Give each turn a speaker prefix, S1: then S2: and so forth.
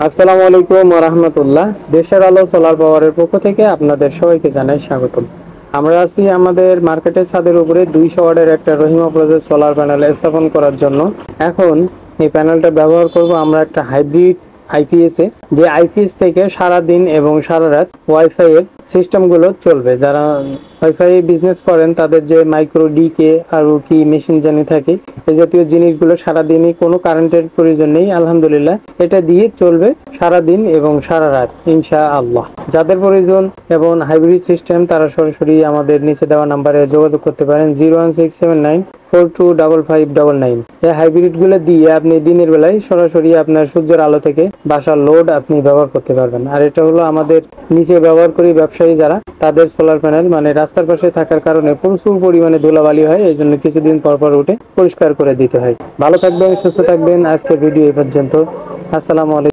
S1: আসসালামু আলাইকুম ওয়া রাহমাতুল্লাহ। দেশের আলো সোলার পাওয়ারের পক্ষ থেকে আপনাদের সবাইকে জানাই স্বাগতম। আমরা আছি আমাদের মার্কেটের ছাদের উপরে 200 ওয়াটের একটা রহিমা প্রজেক্ট সোলার প্যানেল স্থাপন করার জন্য। এখন এই প্যানেলটা ব্যবহার করব আমরা একটা হাইব্রিড আইপিএস এ, যে আইপিএস থেকে সারা দিন এবং সারা রাত ওয়াইফাই এর সিস্টেমগুলো চলবে। যারা ওয়াইফাই বিজনেস করেন তাদের যে মাইক্রো ডিকে আর কি মেশিন জানি থাকে, এই জাতীয় জিনিসগুলো সারাদিনই কোনো কারেন্টের প্রয়োজন নেই। আলহামদুলিল্লাহ এটা দিয়ে চলবে সারা দিন এবং সারা রাত ইনশাআল্লাহ। যাদের প্রয়োজন এবং হাইব্রিড সিস্টেম তারা সরাসরি আমাদের নিচে দেওয়া নাম্বারে যোগাযোগ করতে পারেন 01679425599। এই হাইব্রিড গুলো দিয়ে আপনি দিনের বেলায় সরাসরি আপনার সূর্যের আলো থেকে বাসার লোড আপনি ব্যবহার করতে পারবেন। আর এটা হলো আমাদের নিচে ব্যবহার করি ব্যবসায়ী যারা, তাদের সোলার প্যানেল মানে রাস্তার পাশে থাকার কারণে প্রচুর পরিমাণে ধুলাবালি হয়, এই জন্য কিছুদিন পর পর উঠে পরিষ্কার করে দিতে হয়। ভালো থাকবেন, সুস্থ থাকবেন। আজকের ভিডিও এই পর্যন্ত। আসসালামু আলাইকুম।